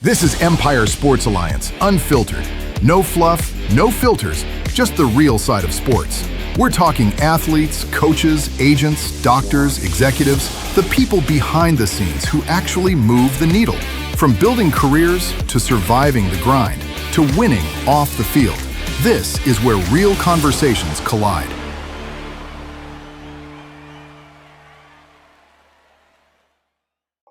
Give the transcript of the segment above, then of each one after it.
This is Empire Sports Alliance, Unfiltered. No fluff, no filters, just the real side of sports. We're talking athletes, coaches, agents, doctors, executives, the people behind the scenes who actually move the needle. From building careers to surviving the grind to winning off the field. This is where real conversations collide.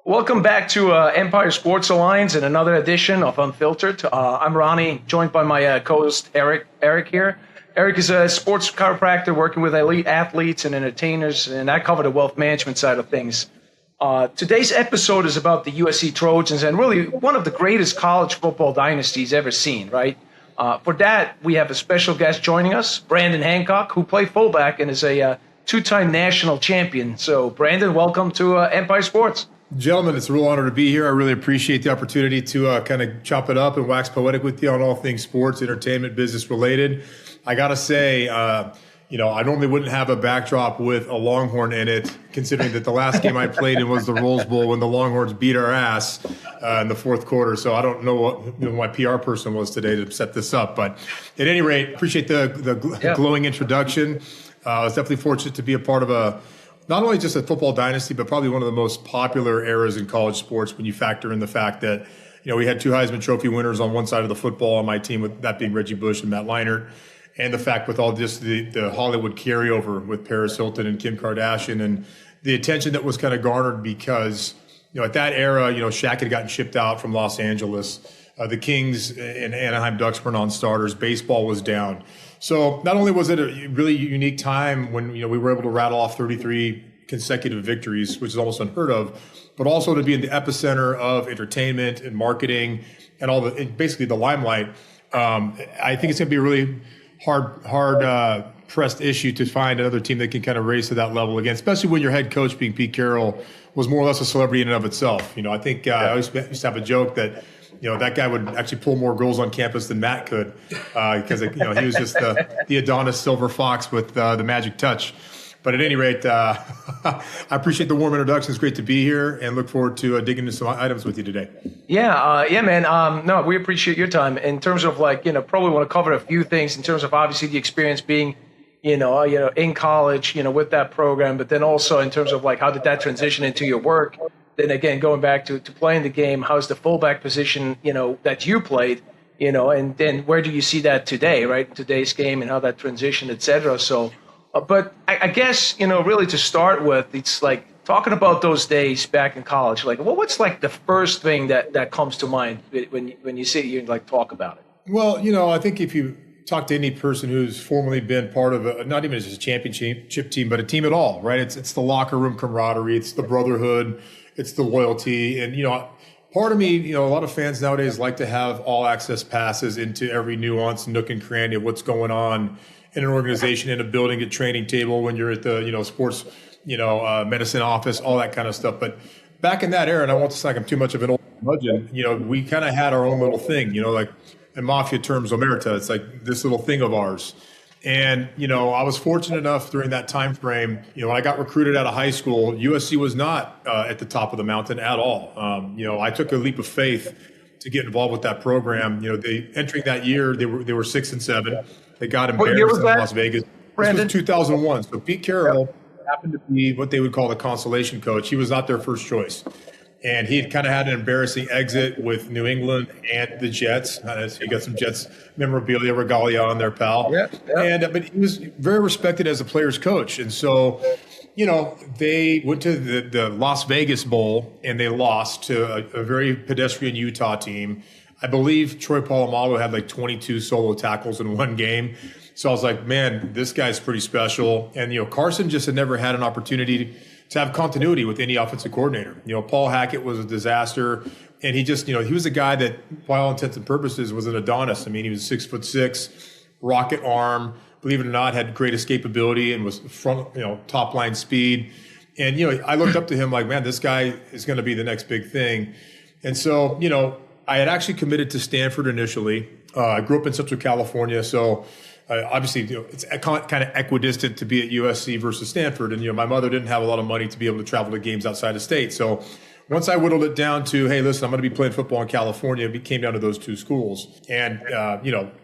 Welcome back to Empire Sports Alliance and another edition of Unfiltered. I'm Ronnie, joined by my co-host Eric here. Eric is a sports chiropractor working with elite athletes and entertainers, and I cover the wealth management side of things. Today's episode is about the USC Trojans and really one of the greatest college football dynasties ever seen, right? For that, we have a special guest joining us, Brandon Hancock, who played fullback and is a two-time national champion. So, Brandon, welcome to Empire Sports. Gentlemen, it's a real honor to be here. I really appreciate the opportunity to kind of chop it up and wax poetic with you on all things sports, entertainment, business related. I got to say, I normally wouldn't have a backdrop with a Longhorn in it, considering that the last game I played in was the Rose Bowl when the Longhorns beat our ass in the fourth quarter. So I don't know what my PR person was today to set this up. But at any rate, appreciate the glowing introduction. I was definitely fortunate to be a part of not only just a football dynasty, but probably one of the most popular eras in college sports when you factor in the fact that, we had two Heisman Trophy winners on one side of the football on my team, with that being Reggie Bush and Matt Leinart, and the fact with all just the Hollywood carryover with Paris Hilton and Kim Kardashian and the attention that was kind of garnered because, at that era, Shaq had gotten shipped out from Los Angeles. The Kings and Anaheim Ducks were non-starters. Baseball was down. So not only was it a really unique time when we were able to rattle off 33 consecutive victories, which is almost unheard of, but also to be in the epicenter of entertainment and marketing and basically the limelight. I think it's going to be a really hard pressed issue to find another team that can kind of raise to that level again, especially when your head coach, being Pete Carroll, was more or less a celebrity in and of itself. I think I always used to have a joke that that guy would actually pull more girls on campus than Matt could because he was just the Adonis silver fox with the magic touch. But at any rate, I appreciate the warm introduction. It's great to be here and look forward to digging into some items with you today. Yeah, man. No, we appreciate your time. In terms of probably want to cover a few things in terms of obviously the experience being, in college, with that program, but then also in terms of how did that transition into your work? Then again, going back to playing the game, how's the fullback position, that you played, and then where do you see that today, right? Today's game and how that transition, et cetera. So, but I guess, really to start with, it's talking about those days back in college, what's the first thing that comes to mind when you sit here and talk about it? Well, I think if you talk to any person who's formerly been part of not even just a championship team, but a team at all, right? It's the locker room camaraderie, it's the brotherhood, it's the loyalty. And, part of me, a lot of fans nowadays like to have all access passes into every nuance, nook and cranny of what's going on in an organization, in a building, a training table, when you're at the, sports, medicine office, all that kind of stuff. But back in that era, and I won't say I'm too much of an old curmudgeon, we kind of had our own little thing, in mafia terms, omerta, it's this little thing of ours. And, I was fortunate enough during that time frame, when I got recruited out of high school, USC was not at the top of the mountain at all. I took a leap of faith to get involved with that program. Entering that year, they were 6-7. They got embarrassed in Las Vegas. Brandon? This was 2001. So Pete Carroll happened to be what they would call the consolation coach. He was not their first choice. And he had kind of had an embarrassing exit with New England and the Jets. So you got some Jets memorabilia, regalia on there, pal. Yeah. But he was very respected as a player's coach. And so, they went to the Las Vegas Bowl and they lost to a very pedestrian Utah team. I believe Troy Polamalu had 22 solo tackles in one game. So I was like, man, this guy's pretty special. And, Carson just had never had an opportunity to have continuity with any offensive coordinator. Paul Hackett was a disaster. And he just, he was a guy that, by all intents and purposes, was an Adonis. I mean, he was 6'6", rocket arm, believe it or not, had great escapability and was front, top line speed. And, I looked up to him like, man, this guy is going to be the next big thing. And so, I had actually committed to Stanford initially. I grew up in Central California, so obviously, it's kind of equidistant to be at USC versus Stanford. And, my mother didn't have a lot of money to be able to travel to games outside of state. So once I whittled it down to, hey, listen, I'm going to be playing football in California, it came down to those two schools. And,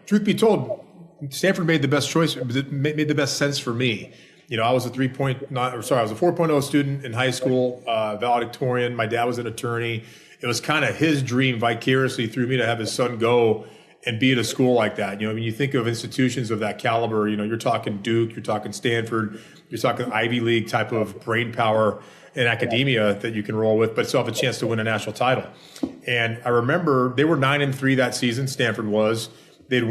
truth be told, Stanford made the best choice, made the best sense for me. I was a 4.0 student in high school, valedictorian. My dad was an attorney. It was kind of his dream vicariously through me to have his son go and be at a school like that. When you think of institutions of that caliber, you're talking Duke, you're talking Stanford, you're talking Ivy League type of brain power in academia that you can roll with, but still have a chance to win a national title. And I remember they were 9-3 that season. Stanford was. They'd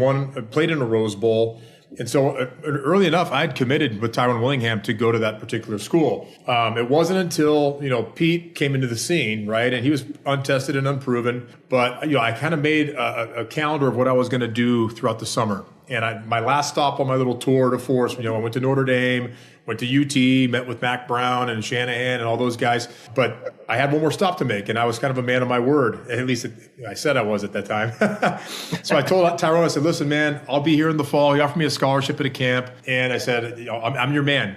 played in a Rose Bowl. And so early enough, I had committed with Tyrone Willingham to go to that particular school. It wasn't until, Pete came into the scene, right? And he was untested and unproven. But, I kind of made a calendar of what I was going to do throughout the summer. And my last stop on my little tour de force, I went to Notre Dame, went to UT, met with Mac Brown and Shanahan and all those guys. But I had one more stop to make, and I was kind of a man of my word. At least I said I was at that time. So I told Tyrone, I said, listen, man, I'll be here in the fall. He offered me a scholarship at a camp. And I said, I'm your man.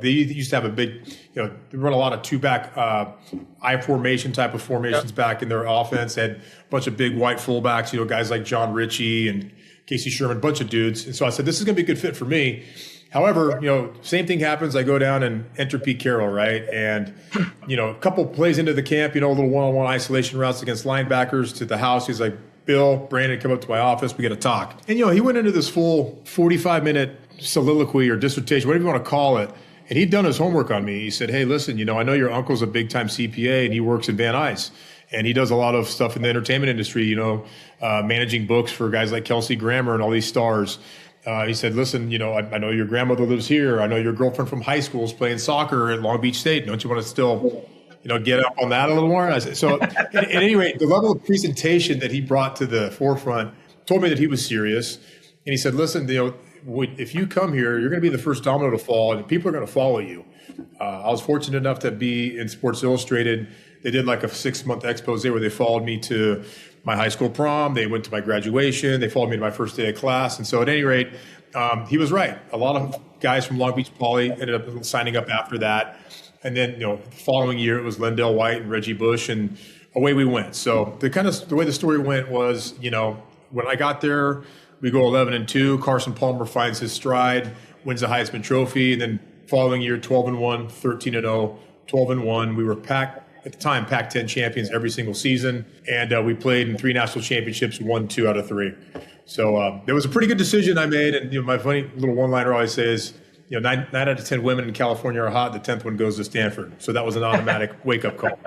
They used to have a big, they run a lot of two-back I formation type of formations back in their offense. They had a bunch of big white fullbacks, guys like John Ritchie and Casey Sherman, a bunch of dudes. And so I said, this is going to be a good fit for me. However, same thing happens. I go down and enter Pete Carroll, right? And, a couple plays into the camp, a little one-on-one isolation routes against linebackers to the house. He's like, Bill, Brandon, come up to my office. We got to talk. And, he went into this full 45-minute soliloquy or dissertation, whatever you want to call it. And he'd done his homework on me. He said, hey, listen, I know your uncle's a big-time CPA and he works in Van Nuys. And he does a lot of stuff in the entertainment industry, managing books for guys like Kelsey Grammer and all these stars. He said, listen, I know your grandmother lives here. I know your girlfriend from high school is playing soccer at Long Beach State. Don't you want to still, get up on that a little more? I said, so at any rate, the level of presentation that he brought to the forefront told me that he was serious. And he said, listen, if you come here, you're going to be the first domino to fall and people are going to follow you. I was fortunate enough to be in Sports Illustrated. They did like a 6-month expose where they followed me to my high school prom. They went to my graduation. They followed me to my first day of class. And so at any rate, he was right. A lot of guys from Long Beach Poly ended up signing up after that. And then, the following year, it was Lendell White and Reggie Bush, and away we went. So the way the story went was, when I got there, we go 11-2. Carson Palmer finds his stride, wins the Heisman Trophy. And then following year, 12-1, 13-0, 12-1. We were at the time, Pac-10 champions every single season. And we played in 3 national championships, won 2 out of 3. So there was a pretty good decision I made. And my funny little one-liner I always say is, 9 out of 10 women in California are hot. The 10th one goes to Stanford. So that was an automatic wake-up call.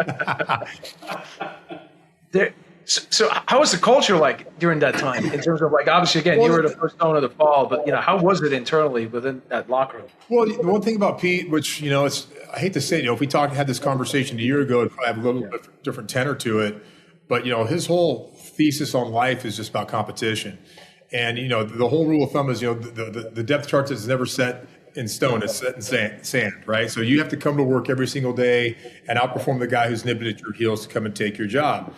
So how was the culture like during that time in terms of obviously, again, you were the first owner of the fall, but, how was it internally within that locker room? Well, the one thing about Pete, which, I hate to say, if we had this conversation a year ago, it'd probably have a little bit different tenor to it. But, his whole thesis on life is just about competition. And, the whole rule of thumb is, the depth chart is never set in stone, it's set in sand, right? So you have to come to work every single day and outperform the guy who's nipping at your heels to come and take your job.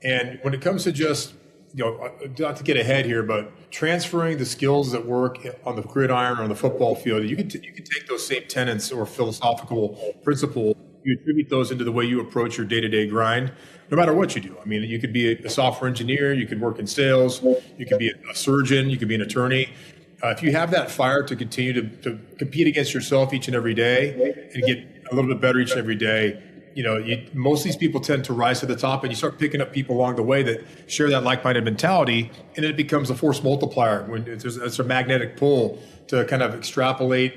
And when it comes to just, not to get ahead here, but transferring the skills that work on the gridiron or on the football field, you can take those same tenets or philosophical principles, you attribute those into the way you approach your day-to-day grind, no matter what you do. I mean, you could be a software engineer, you could work in sales, you could be a surgeon, you could be an attorney. If you have that fire to continue to compete against yourself each and every day and get a little bit better each and every day, most of these people tend to rise to the top, and you start picking up people along the way that share that like-minded mentality, and it becomes a force multiplier. When it's a magnetic pull to kind of extrapolate,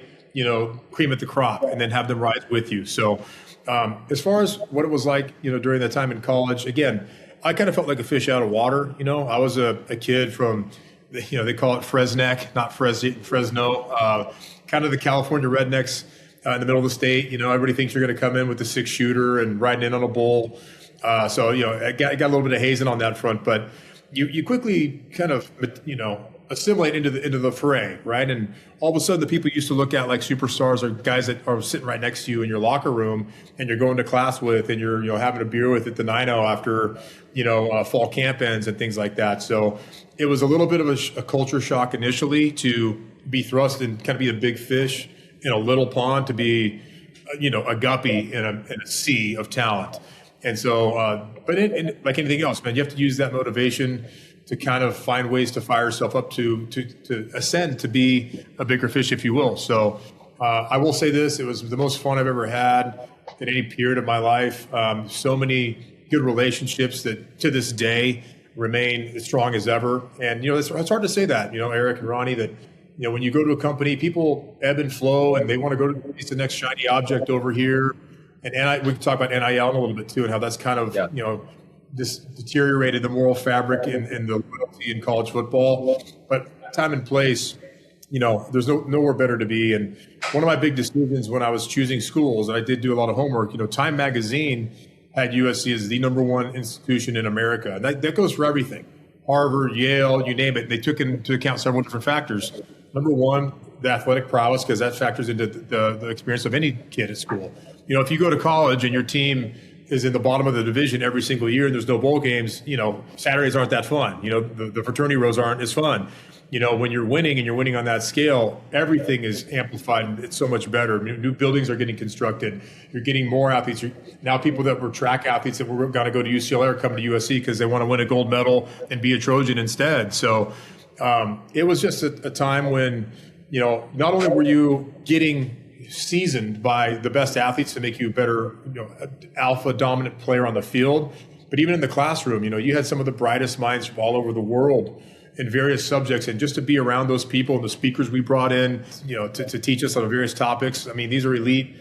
cream at the crop, and then have them rise with you. So, as far as what it was like, during that time in college, again, I kind of felt like a fish out of water. I was a kid from, they call it Fresneck, not Fresno, kind of the California rednecks. In the middle of the state, everybody thinks you're going to come in with a 6-shooter and riding in on a bull. So, I got a little bit of hazing on that front, but you quickly kind of, assimilate into the fray, right? And all of a sudden, the people you used to look at like superstars are guys that are sitting right next to you in your locker room, and you're going to class with, and you're having a beer with at the 9-0 after fall camp ends and things like that. So it was a little bit of a culture shock initially to be thrust and kind of be a big fish in a little pond to be, a guppy in a sea of talent. And so, but like anything else, man, you have to use that motivation to kind of find ways to fire yourself up to ascend, to be a bigger fish, if you will. So I will say this, it was the most fun I've ever had in any period of my life. So many good relationships that to this day remain as strong as ever. And, it's hard to say that, Eric and Ronnie, that, when you go to a company, people ebb and flow and they want to go to the next shiny object over here. And we can talk about NIL in a little bit too, and how that's kind of, this deteriorated the moral fabric and the loyalty in college football. But time and place, there's nowhere better to be. And one of my big decisions when I was choosing schools, and I did do a lot of homework, Time Magazine had USC as the number one institution in America. And that goes for everything. Harvard, Yale, you name it. They took into account several different factors. Number one, the athletic prowess, because that factors into the experience of any kid at school. If you go to college and your team is in the bottom of the division every single year and there's no bowl games, Saturdays aren't that fun. The fraternity rows aren't as fun. When you're winning and you're winning on that scale, everything is amplified and it's so much better. New buildings are getting constructed. You're getting more athletes. Now people that were track athletes that were going to go to UCLA are coming to USC because they want to win a gold medal and be a Trojan instead. So it was just a time when, not only were you getting seasoned by the best athletes to make you a better, alpha dominant player on the field, but even in the classroom, you had some of the brightest minds from all over the world in various subjects, and just to be around those people and the speakers we brought in, to teach us on various topics. I mean, these are elite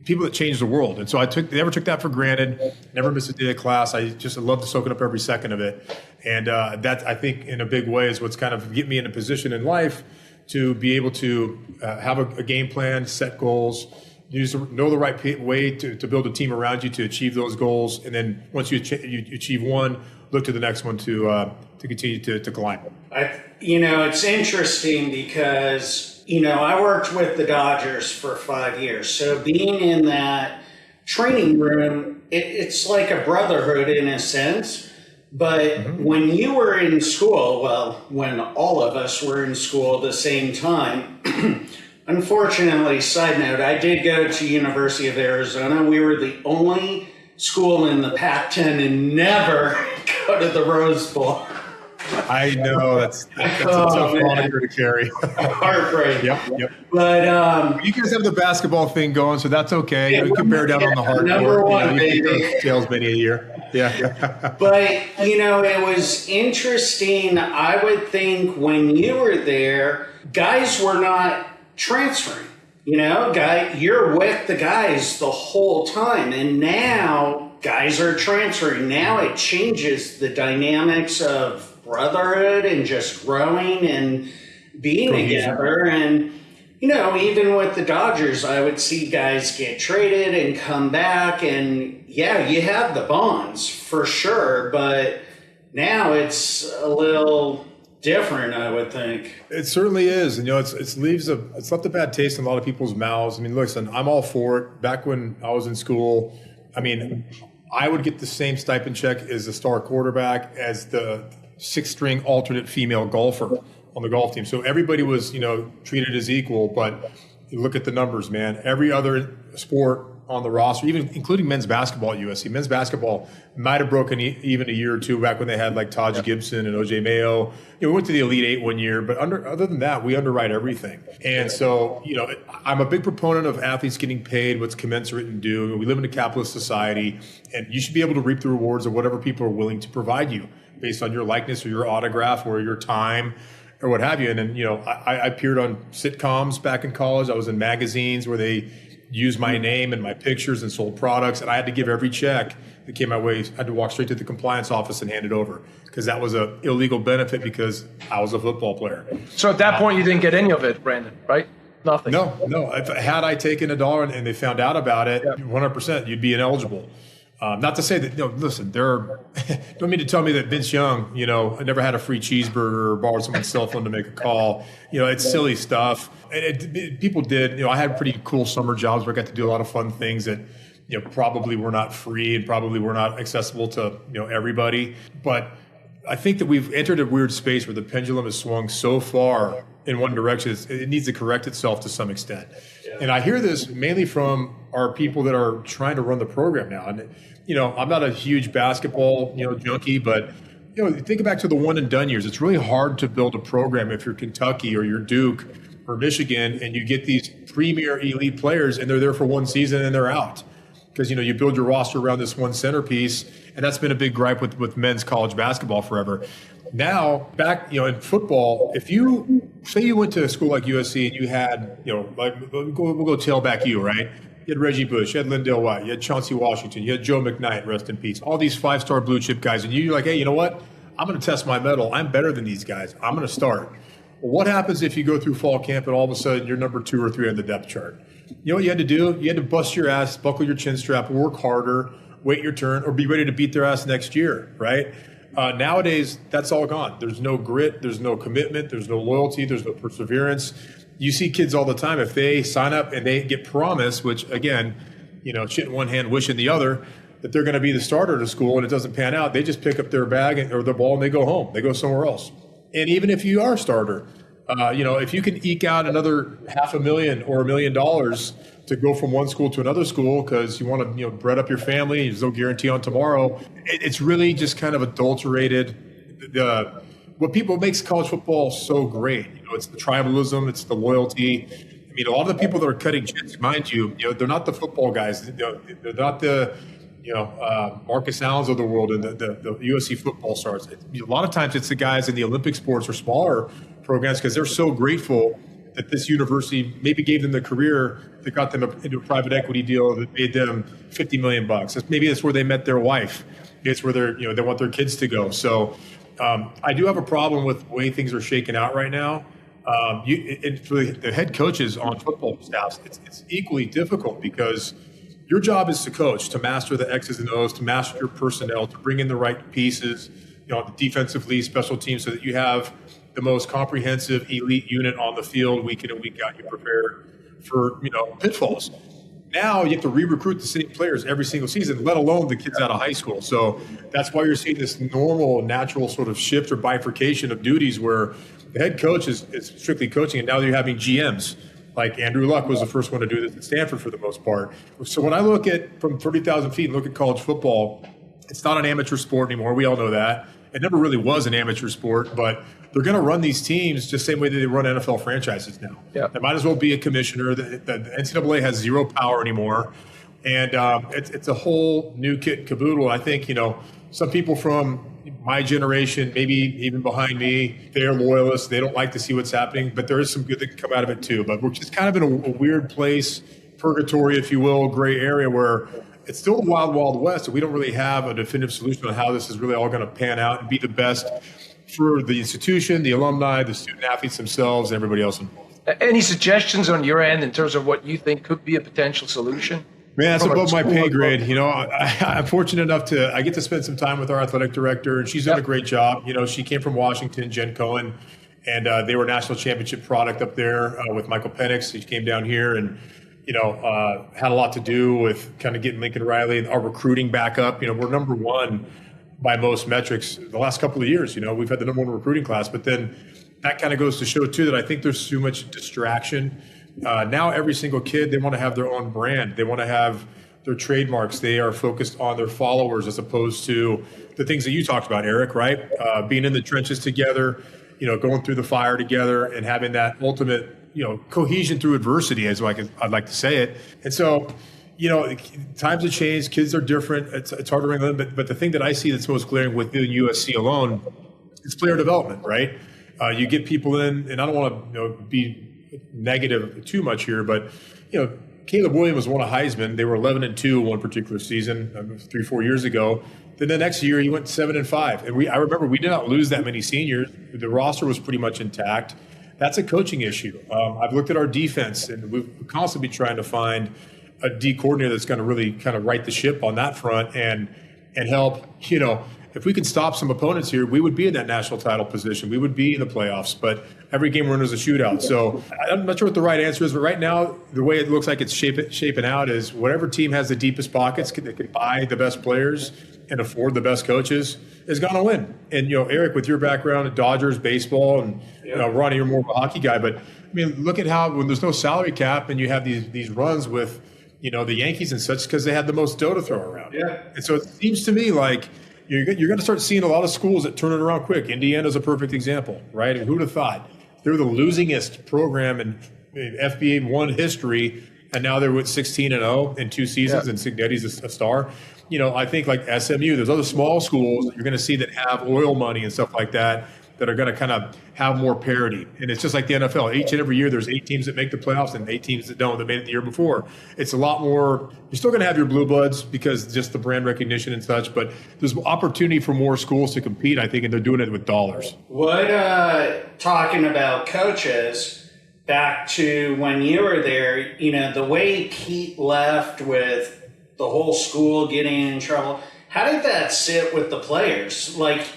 people that changed the world. And so never took that for granted, never missed a day of class. I just love to soak it up every second of it. And that, I think, in a big way is what's kind of get me in a position in life to be able to have a game plan, set goals, know the right way to build a team around you to achieve those goals. And then once you achieve one, look to the next one to continue to climb. It's interesting because, I worked with the Dodgers for 5 years. So being in that training room, it's like a brotherhood in a sense. But when you were in school, when all of us were in school at the same time, unfortunately, side note, I did go to University of Arizona. We were the only school in the Pac-10 and never go to the Rose Bowl. I know that's a tough moniker to carry. Heartbreak. Yep. But you guys have the basketball thing going, so that's okay. Yeah, we can bear down on the hard number court. one, baby. Tails many a year. Yeah. But it was interesting. I would think when you were there, guys were not transferring. You're with the guys the whole time, and now guys are transferring. Now it changes the dynamics of brotherhood and just growing and being together. And even with the Dodgers, I would see guys get traded and come back, and you have the bonds for sure, but now it's a little different, I would think. It certainly is. And it's left a bad taste in a lot of people's mouths. I mean, listen, I'm all for it. Back when I was in school, I would get the same stipend check as the star quarterback, as the sixth string alternate female golfer on the golf team. So everybody was, treated as equal. But you look at the numbers, man. Every other sport on the roster, even including men's basketball at USC. Men's basketball might have broken even a year or two back when they had like Taj Gibson and OJ Mayo. We went to the Elite Eight one year, but other than that, we underwrite everything. And so, I'm a big proponent of athletes getting paid what's commensurate and due. We live in a capitalist society, and you should be able to reap the rewards of whatever people are willing to provide you based on your likeness or your autograph or your time or what have you. And then, I appeared on sitcoms back in college. I was in magazines where they used my name and my pictures and sold products, and I had to give every check that came my way. I had to walk straight to the compliance office and hand it over because that was an illegal benefit because I was a football player. So at that point, you didn't get any of it, Brandon, right? Nothing. No. Had I taken $1 and they found out about it, 100%, you'd be ineligible. Not to say that, listen, don't mean to tell me that Vince Young, I never had a free cheeseburger or borrowed someone's cell phone to make a call. It's silly stuff. And people did, I had pretty cool summer jobs where I got to do a lot of fun things that, probably were not free and probably were not accessible to, everybody. But I think that we've entered a weird space where the pendulum has swung so far in one direction, it needs to correct itself to some extent. And I hear this mainly from our people that are trying to run the program now. And, I'm not a huge basketball, junkie, but, think back to the one and done years. It's really hard to build a program if you're Kentucky or you're Duke or Michigan and you get these premier elite players and they're there for one season and they're out. Because, you build your roster around this one centerpiece. And that's been a big gripe with men's college basketball forever. Now, back, in football, if you say you went to a school like USC and you had, we'll go tailback you, right? You had Reggie Bush, you had Lindale White, you had Chauncey Washington, you had Joe McKnight, rest in peace, all these five-star blue chip guys. And you're like, hey, you know what? I'm going to test my mettle. I'm better than these guys. I'm going to start. Well, what happens if you go through fall camp and all of a sudden you're number 2 or 3 on the depth chart? You know what you had to do? You had to bust your ass, buckle your chin strap, work harder, wait your turn, or be ready to beat their ass next year, right? Nowadays, that's all gone. There's no grit, there's no commitment, there's no loyalty, there's no perseverance. You see kids all the time, if they sign up and they get promised, which again, shit in one hand, wish in the other, that they're going to be the starter at a school and it doesn't pan out, they just pick up their bag or their ball and they go home. They go somewhere else. And even if you are a starter, if you can eke out another $500,000 or $1 million to go from one school to another school because you want to, bread up your family, there's no guarantee on tomorrow. It's really just kind of adulterated what makes college football so great. It's the tribalism, it's the loyalty. I mean, a lot of the people that are cutting checks, mind you, they're not the football guys. They're not the Marcus Allens of the world and the USC football stars. A lot of times it's the guys in the Olympic sports or smaller programs because they're so grateful that this university maybe gave them the career that got them into a private equity deal that made them $50 million. Maybe that's where they met their wife. It's where they want their kids to go. So I do have a problem with the way things are shaking out right now. For the head coaches on football staffs, it's equally difficult because your job is to coach, to master the X's and O's, to master your personnel, to bring in the right pieces, defensively, special teams, so that you have the most comprehensive elite unit on the field week in and week out. You prepare for, pitfalls. Now you have to re-recruit the same players every single season, let alone the kids out of high school. So that's why you're seeing this normal, natural sort of shift or bifurcation of duties where the head coach is strictly coaching, and now you're having GMs. Like Andrew Luck was the first one to do this at Stanford for the most part. So when I look at from 30,000 feet and look at college football, it's not an amateur sport anymore. We all know that. It never really was an amateur sport, but they're going to run these teams just the same way that they run NFL franchises now. Yep. They might as well be a commissioner. The NCAA has zero power anymore. And it's a whole new kit and caboodle. I think, some people from my generation, maybe even behind me, they're loyalists. They don't like to see what's happening, but there is some good that can come out of it too. But we're just kind of in a weird place, purgatory, if you will, gray area where it's still the wild, wild west. And we don't really have a definitive solution on how this is really all going to pan out and be the best for the institution, the alumni, the student athletes themselves, and everybody else involved. Any suggestions on your end in terms of what you think could be a potential solution? Man, that's above my pay grade. I'm fortunate enough I get to spend some time with our athletic director, and she's done a great job. She came from Washington, Jen Cohen, and they were a national championship product up there with Michael Penix. He came down here and, had a lot to do with kind of getting Lincoln Riley and our recruiting back up. We're number one by most metrics the last couple of years. We've had the number one recruiting class, but then that kind of goes to show too that I think there's too much distraction. Now every single kid, they want to have their own brand. They want to have their trademarks. They are focused on their followers as opposed to the things that you talked about, Eric, right? Being in the trenches together, going through the fire together and having that ultimate, cohesion through adversity, as I'd like to say it. And so, times have changed. Kids are different. It's hard to ring them. But the thing that I see that's most glaring within USC alone is player development, right? You get people in, and I don't want to be negative too much here, but Caleb Williams won a Heisman. They were 11-2 one particular season 3-4 years ago. Then the next year he went 7-5, and I remember we did not lose that many seniors. The roster was pretty much intact. That's a coaching issue. I've looked at our defense, and we've constantly been trying to find a D coordinator that's going to really kind of right the ship on that front and help. if we could stop some opponents here, we would be in that national title position. We would be in the playoffs, but every game winner is a shootout. So I'm not sure what the right answer is, but right now, the way it looks like it's shaping out is whatever team has the deepest pockets, that can buy the best players and afford the best coaches, is going to win. And, Eric, with your background in Dodgers, baseball, and Ronnie, you're more of a hockey guy, but I mean, look at how when there's no salary cap and you have these runs with, the Yankees and such, because they had the most dough to throw around. Yeah. And so it seems to me like you're going to start seeing a lot of schools that turn it around quick. Indiana's a perfect example, right? And who'd have thought? They're the losingest program in FBA 1 history, and now they're with 16-0 in 2 seasons, and Cignetti's a star. I think like SMU, there's other small schools that you're going to see that have oil money and stuff like that are going to kind of have more parity. And it's just like the NFL. Each and every year, there's 8 teams that make the playoffs and 8 teams that don't, that made it the year before. It's a lot more. You're still going to have your blue bloods because just the brand recognition and such, but there's opportunity for more schools to compete, I think, and they're doing it with dollars. Talking about coaches, back to when you were there, the way Pete left with the whole school getting in trouble, how did that sit with the players? Like,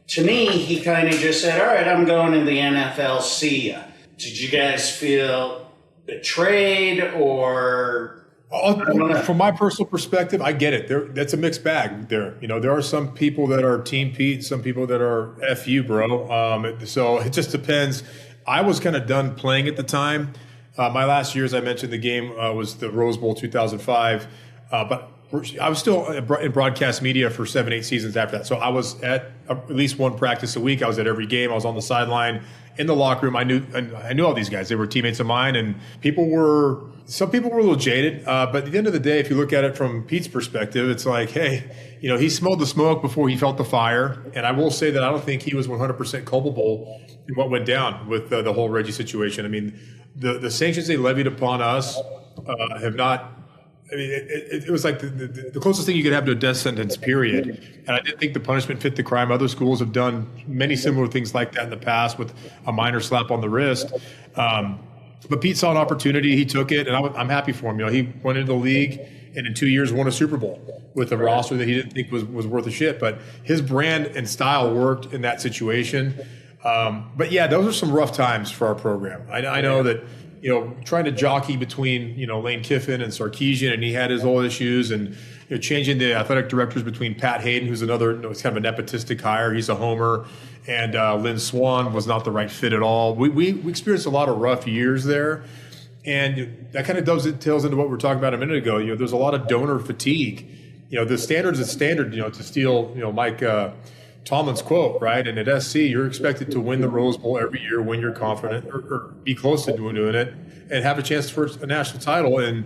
to me, he kind of just said, all right, I'm going to the NFL, see ya. Did you guys feel betrayed or... From my personal perspective, I get it. That's a mixed bag there. There are some people that are Team Pete, some people that are F you, bro. So it just depends. I was kind of done playing at the time. My last year, as I mentioned, the game was the Rose Bowl 2005. But I was still in broadcast media for 7-8 seasons after that. So I was at least one practice a week. I was at every game. I was on the sideline, in the locker room. I knew all these guys. They were teammates of mine, and some people were a little jaded. But at the end of the day, if you look at it from Pete's perspective, it's like, hey, he smelled the smoke before he felt the fire. And I will say that I don't think he was 100% culpable in what went down with the whole Reggie situation. I mean, the sanctions they levied upon us have not. I mean, it was like the closest thing you could have to a death sentence, period. And I didn't think the punishment fit the crime. Other schools have done many similar things like that in the past with a minor slap on the wrist. But Pete saw an opportunity. He took it, and I'm happy for him. He went into the league and in 2 years won a Super Bowl with a roster that he didn't think was worth a shit. But his brand and style worked in that situation. But, yeah, those are some rough times for our program. I know that – trying to jockey between, Lane Kiffin and Sarkisian, and he had his old issues, and changing the athletic directors between Pat Hayden, who's another, it's kind of a nepotistic hire. He's a homer, and Lynn Swan was not the right fit at all. We experienced a lot of rough years there, and that kind of tails into what we were talking about a minute ago. There's a lot of donor fatigue. The standard's a standard. To steal, Mike Tomlin's quote, right? And at SC, you're expected to win the Rose Bowl every year when you're confident or be close to doing it and have a chance for a national title. And,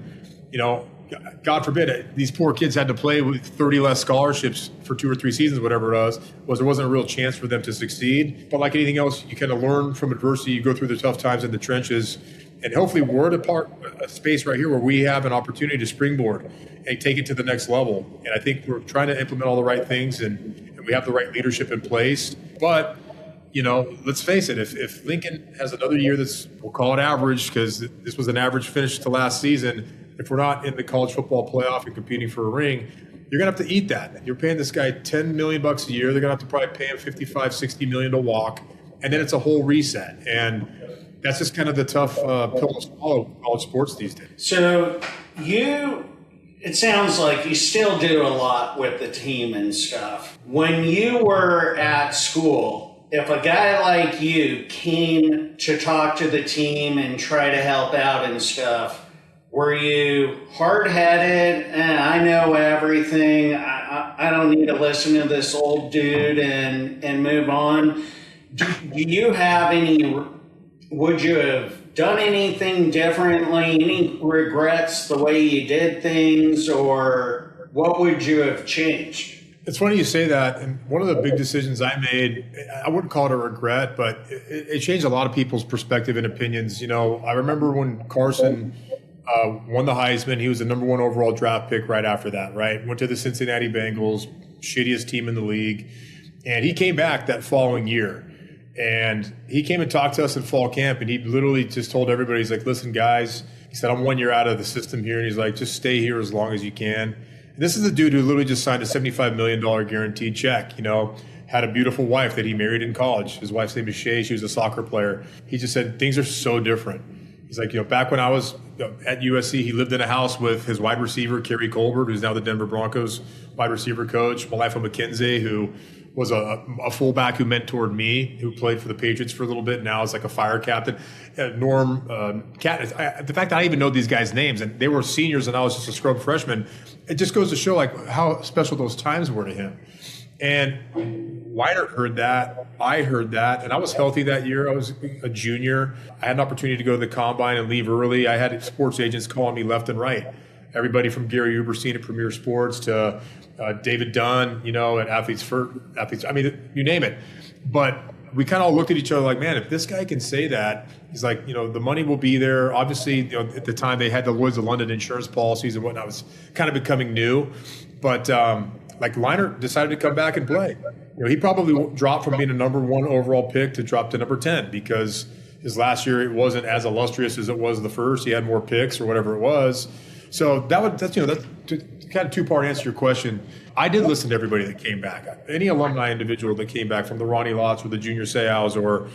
God forbid it, these poor kids had to play with 30 less scholarships for 2 or 3 seasons, whatever it was there wasn't a real chance for them to succeed. But like anything else, you kind of learn from adversity. You go through the tough times in the trenches. And hopefully we're at a space right here where we have an opportunity to springboard and take it to the next level. And I think we're trying to implement all the right things and we have the right leadership in place. But, let's face it, if Lincoln has another year we'll call it average, because this was an average finish to last season, if we're not in the college football playoff and competing for a ring, you're going to have to eat that. You're paying this guy $10 million a year. They're going to have to probably pay him $55-60 million to walk. And then it's a whole reset. And that's just kind of the tough pill to swallow in college sports these days. So it sounds like you still do a lot with the team and stuff. When you were at school, if a guy like you came to talk to the team and try to help out and stuff, were you hard-headed and I know everything, I don't need to listen to this old dude and move on? Do you have would you have done anything differently, any regrets the way you did things, or what would you have changed? It's funny you say that, and one of the big decisions I made, I wouldn't call it a regret, but it changed a lot of people's perspective and opinions. I remember when Carson won the Heisman, he was the number 1 overall draft pick right after that, right? Went to the Cincinnati Bengals, shittiest team in the league, and he came back that following year. And he came and talked to us in fall camp, and he literally just told everybody, he's like, listen, guys, he said, I'm 1 year out of the system here. And he's like, just stay here as long as you can. this is a dude who literally just signed a $75 million guaranteed check, had a beautiful wife that he married in college. His wife's name is Shay. She was a soccer player. He just said, things are so different. He's like, back when I was at USC, he lived in a house with his wide receiver, Kerry Colbert, who's now the Denver Broncos wide receiver coach, Malifo McKenzie, who was a fullback who mentored me, who played for the Patriots for a little bit, now is like a fire captain. Norm, the fact that I even know these guys' names, and they were seniors and I was just a scrub freshman, it just goes to show like how special those times were to him. And Leinart heard that, I heard that, and I was healthy that year. I was a junior. I had an opportunity to go to the combine and leave early. I had sports agents calling me left and right. Everybody from Gary Uberstein at Premier Sports to David Dunn, at Athletes. I mean, you name it. But we kind of all looked at each other like, man, if this guy can say that, he's like, the money will be there. Obviously, at the time they had the Lloyd's of London insurance policies and whatnot. It was kind of becoming new. But like Leinart decided to come back and play. He probably dropped from being a number 1 overall pick to drop to number 10 because his last year it wasn't as illustrious as it was the first. He had more picks or whatever it was. So that's kind of two-part answer to your question. I did listen to everybody that came back. Any alumni individual that came back, from the Ronnie Lotts or the Junior Seaus or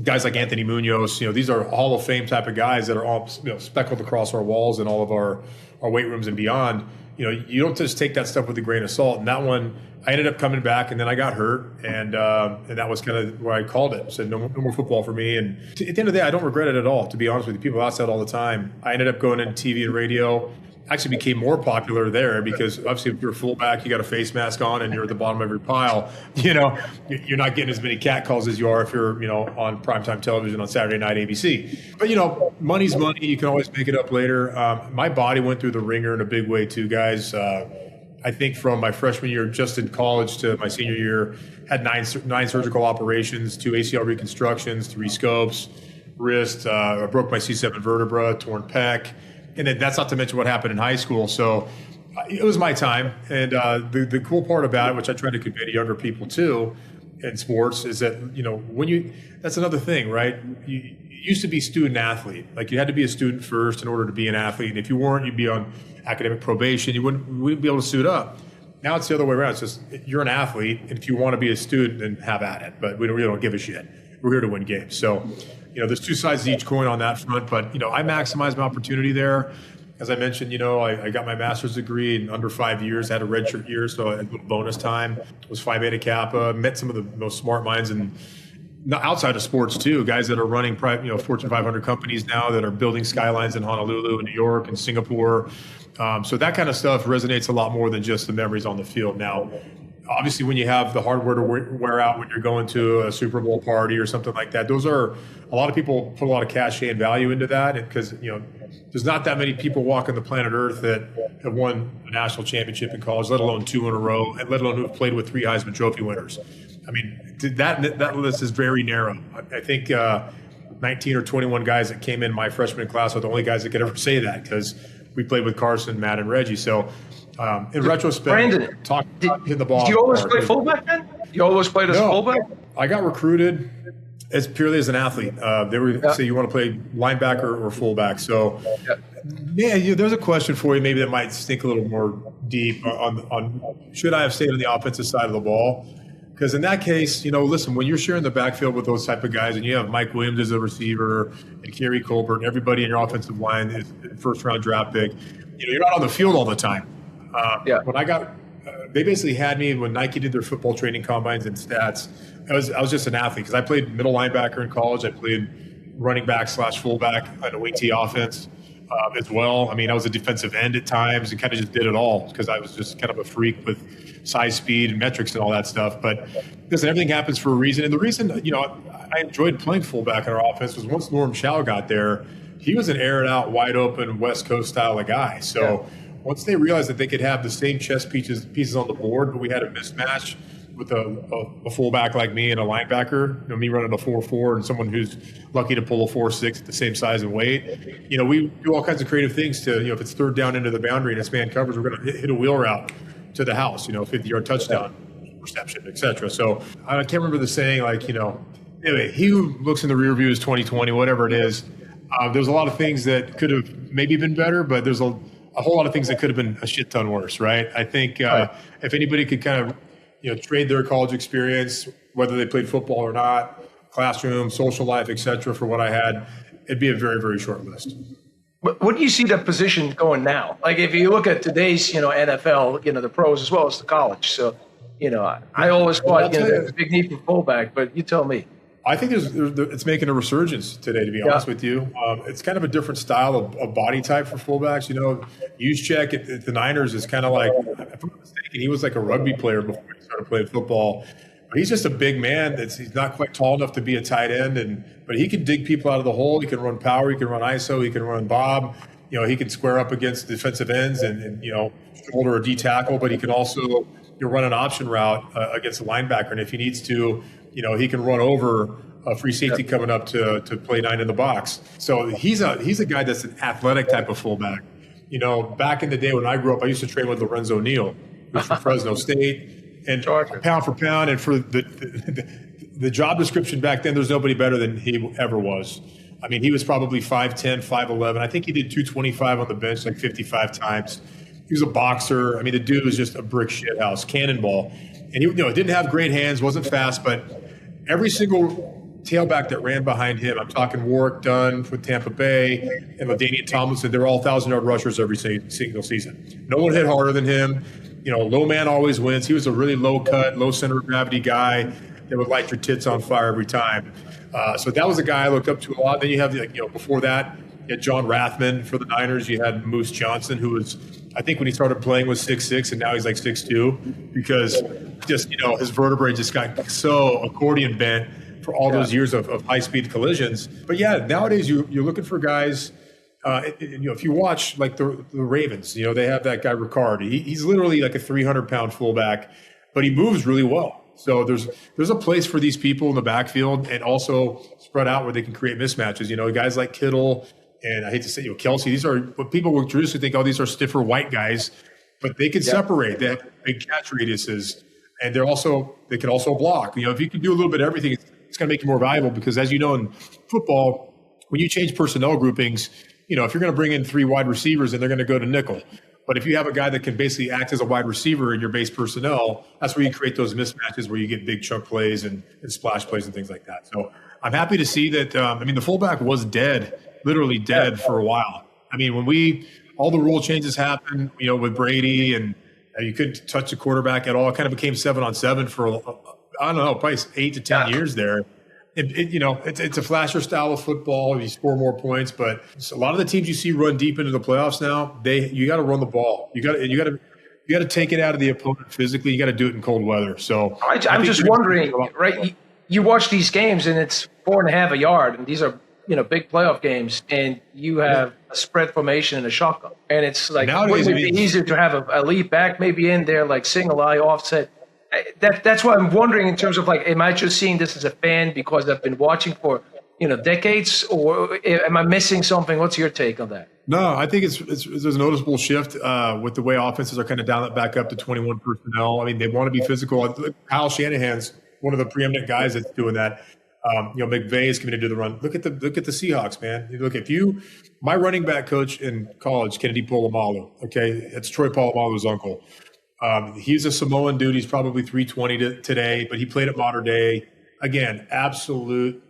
guys like Anthony Munoz, these are Hall of Fame type of guys that are all speckled across our walls and all of our weight rooms and beyond. You don't just take that stuff with a grain of salt. And that one, I ended up coming back, and then I got hurt, and that was kind of where I called it. Said no more football for me. And at the end of the day, I don't regret it at all. To be honest with you, people ask that all the time. I ended up going into TV and radio. Actually became more popular there because obviously if you're a fullback, you got a face mask on and you're at the bottom of your pile. You're not getting as many cat calls as you are if you're on primetime television on Saturday night ABC. But money's money. You can always make it up later. My body went through the ringer in a big way too, guys. I think from my freshman year just in college to my senior year, had nine surgical operations, 2 ACL reconstructions, 3 scopes, wrist. I broke my C7 vertebra, torn pec. And then that's not to mention what happened in high school. So it was my time. And the cool part about it, which I try to convey to younger people too in sports, is that, that's another thing, right? You used to be student athlete. Like you had to be a student first in order to be an athlete. And if you weren't, you'd be on academic probation. You wouldn't be able to suit up. Now it's the other way around. It's just you're an athlete. And if you want to be a student, then have at it. But we really don't give a shit. We're here to win games. So, there's 2 sides to each coin on that front, but, I maximized my opportunity there. As I mentioned, I got my master's degree in under 5 years, had a redshirt year, so I had a little bonus time, was Phi Beta Kappa, met some of the most smart minds and outside of sports too, guys that are running Fortune 500 companies now that are building skylines in Honolulu and New York and Singapore. So that kind of stuff resonates a lot more than just the memories on the field. Now, obviously, when you have the hardware to wear out when you're going to a Super Bowl party or something like that, a lot of people put a lot of cachet and value into that because, there's not that many people walking the planet Earth that have won a national championship in college, let alone 2 in a row, and let alone who have played with 3 Heisman Trophy winners. I mean, that list is very narrow. I think 19 or 21 guys that came in my freshman class are the only guys that could ever say that because we played with Carson, Matt, and Reggie. So, in retrospect, Brandon, hit the ball. Did you always play fullback then? You always played as fullback? I got recruited as purely as an athlete. They were say you want to play linebacker or fullback. So, there's a question for you maybe that might stink a little more deep on should I have stayed on the offensive side of the ball? Because in that case, listen, when you're sharing the backfield with those type of guys and you have Mike Williams as a receiver and Kerry Colbert and everybody in your offensive line is first-round draft pick, you're not on the field all the time. When I got they basically had me when Nike did their football training combines and stats. I was just an athlete because I played middle linebacker in college. I played running back / fullback on a wing T offense as well. I mean, I was a defensive end at times and kind of just did it all because I was just kind of a freak with size, speed, and metrics and all that stuff. But listen, everything happens for a reason. And the reason, I enjoyed playing fullback in our offense was once Norm Chow got there, he was an aired out, wide open West Coast style of guy. So once they realized that they could have the same chess pieces on the board, but we had a mismatch with a fullback like me and a linebacker, me running a 4.4 and someone who's lucky to pull a 4.6 at the same size and weight. We do all kinds of creative things to, if it's third down into the boundary and it's man coverage, we're going to hit a wheel route to the house, 50-yard touchdown reception, et cetera. So I can't remember the saying anyway, he who looks in the rear view is 20/20, whatever it is. There's a lot of things that could have maybe been better, but there's a a whole lot of things that could have been a shit ton worse, right? I think if anybody could kind of, trade their college experience, whether they played football or not, classroom, social life, etc., for what I had, it'd be a very, very short list. What do you see the position going now? Like if you look at today's, NFL, the pros as well as the college. So, I always thought, there's a big need for fullback, but you tell me. I think it's making a resurgence today, to be honest with you. It's kind of a different style of body type for fullbacks. Juszczyk at the Niners is kind of like, if I'm not mistaken, he was like a rugby player before he started playing football. But he's just a big man. He's not quite tall enough to be a tight end, but he can dig people out of the hole. He can run power. He can run ISO. He can run bob. He can square up against defensive ends and shoulder or D tackle. But he can also run an option route against a linebacker. And if he needs to, he can run over a free safety coming up to play 9 in the box. So he's a guy that's an athletic type of fullback. Back in the day when I grew up, I used to train with Lorenzo Neal, who's from Fresno State. And pound for pound, and for the job description back then, there's nobody better than he ever was. I mean, he was probably 5'10", 5'11". I think he did 225 on the bench like 55 times. He was a boxer. I mean, the dude was just a brick shit house, cannonball. And he didn't have great hands, wasn't fast, but every single tailback that ran behind him, I'm talking Warwick Dunn with Tampa Bay and LaDainian Tomlinson, they're all 1,000-yard rushers every single season. No one hit harder than him. Low man always wins. He was a really low cut, low center of gravity guy that would light your tits on fire every time. So that was a guy I looked up to a lot. Then you have, before that, you had John Rathman for the Niners. You had Moose Johnson, who was, I think when he started playing was 6'6", and now he's like 6'2", because just, his vertebrae just got so accordion bent for all those years of high-speed collisions. But yeah, nowadays you're looking for guys. If you watch like the Ravens, they have that guy Ricard. He's literally like a 300-pound fullback, but he moves really well. So there's a place for these people in the backfield, and also spread out where they can create mismatches. Guys like Kittle and I hate to say Kelsey. These are what people would traditionally think. These are stiffer white guys, but they can separate. They have big catch radiuses, and they can also block. If you can do a little bit of everything, it's going to make you more valuable, because as you know in football, when you change personnel groupings, if you're going to bring in 3 wide receivers, and they're going to go to nickel. But if you have a guy that can basically act as a wide receiver in your base personnel, that's where you create those mismatches where you get big chunk plays and splash plays and things like that. So I'm happy to see that. The fullback was dead, literally dead for a while. I mean, when all the rule changes happened, with Brady, and you couldn't touch the quarterback at all. It kind of became 7-on-7 for, I don't know, probably 8 to 10 years there. It's a flasher style of football. You score more points, but a lot of the teams you see run deep into the playoffs now, you got to run the ball. You got to take it out of the opponent physically. You got to do it in cold weather. So I'm just wondering, right? You watch these games, and it's 4.5 a yard, and these are big playoff games, and you have a spread formation and a shotgun, and it's like wouldn't it be easier to have a lead back maybe in there, like single eye offset? That's what I'm wondering in terms of am I just seeing this as a fan because I've been watching for decades, or am I missing something? What's your take on that? No, I think there's a noticeable shift with the way offenses are kind of dialing it back up to 21 personnel. I mean, they want to be physical. Kyle Shanahan's one of the preeminent guys that's doing that. McVay is committed to the run. Look at the Seahawks, man. My running back coach in college, Kennedy Polamalu. Okay, it's Troy Polamalu's uncle. He's a Samoan dude. He's probably 320 today, but he played at Mater Dei. Again, absolute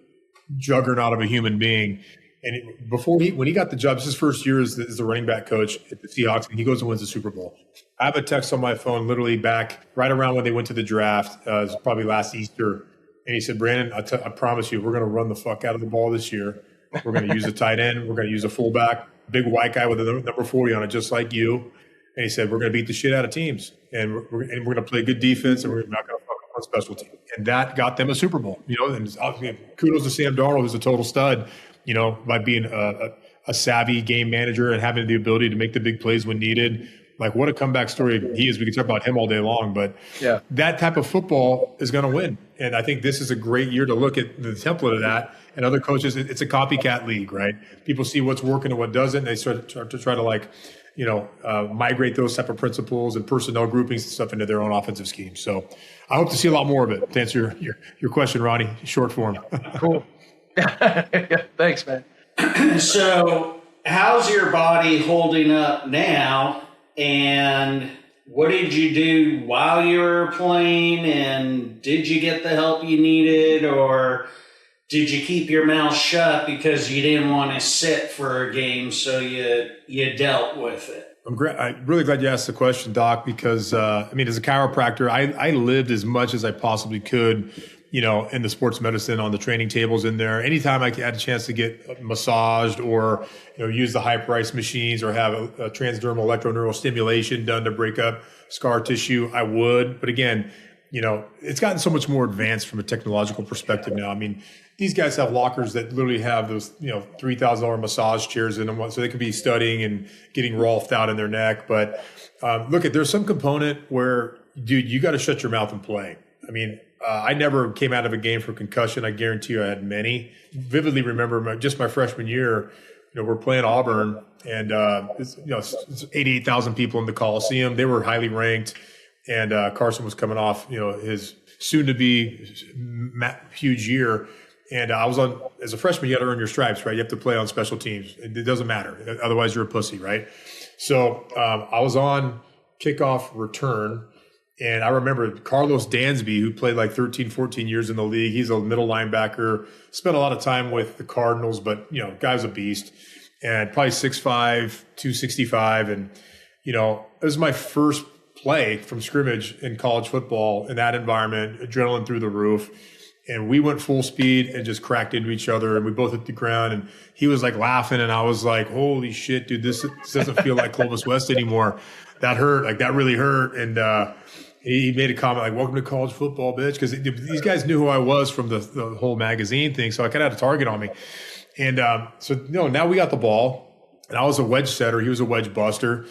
juggernaut of a human being. And when he got the job, this is his first year as the running back coach at the Seahawks, and he goes and wins the Super Bowl. I have a text on my phone literally back right around when they went to the draft. It was probably last Easter. And he said, Brandon, I promise you, we're going to run the fuck out of the ball this year. We're going to use a tight end. We're going to use a fullback, big white guy with a number 40 on it, just like you. And he said, we're going to beat the shit out of teams. And we're going to play good defense, and we're not going to fuck up on special teams. And that got them a Super Bowl. And kudos to Sam Darnold, who's a total stud, by being a savvy game manager and having the ability to make the big plays when needed. Like, what a comeback story he is. We can talk about him all day long, but that type of football is going to win. And I think this is a great year to look at the template of that. And other coaches, it's a copycat league, right? People see what's working and what doesn't. And they start to try to migrate those type of principles and personnel groupings and stuff into their own offensive scheme. So I hope to see a lot more of it, to answer your question, Ronnie, short form. Cool. Thanks, man. So how's your body holding up now? And what did you do while you were playing? And did you get the help you needed? Or did you keep your mouth shut because you didn't want to sit for a game, so you dealt with it? I'm really glad you asked the question, Doc, because, as a chiropractor, I lived as much as I possibly could, in the sports medicine, on the training tables in there. Anytime I had a chance to get massaged or, use the high-priced machines or have a transdermal electroneural stimulation done to break up scar tissue, I would. But again, it's gotten so much more advanced from a technological perspective now. These guys have lockers that literally have those, $3,000 massage chairs in them, so they could be studying and getting rolfed out in their neck. But there's some component where, dude, you got to shut your mouth and play. I never came out of a game for concussion. I guarantee you I had many. Vividly remember just my freshman year, we're playing Auburn, and it's 88,000 people in the Coliseum. They were highly ranked, and Carson was coming off, his soon-to-be huge year. And I was on, as a freshman, you got to earn your stripes, right? You have to play on special teams. It doesn't matter. Otherwise, you're a pussy, right? So I was on kickoff return. And I remember Carlos Dansby, who played like 13, 14 years in the league. He's a middle linebacker, spent a lot of time with the Cardinals, but, guy's a beast. And probably 6'5", 265. And, it was my first play from scrimmage in college football in that environment, adrenaline through the roof. And we went full speed and just cracked into each other, and we both hit the ground, and he was like laughing, and I was like, holy shit, dude, this doesn't feel like Clovis West anymore. That hurt. Like, that really hurt. And he made a comment like, welcome to college football, bitch, because these guys knew who I was from the whole magazine thing, so I kind of had a target on me. And now we got the ball, and I was a wedge setter. He was a wedge buster.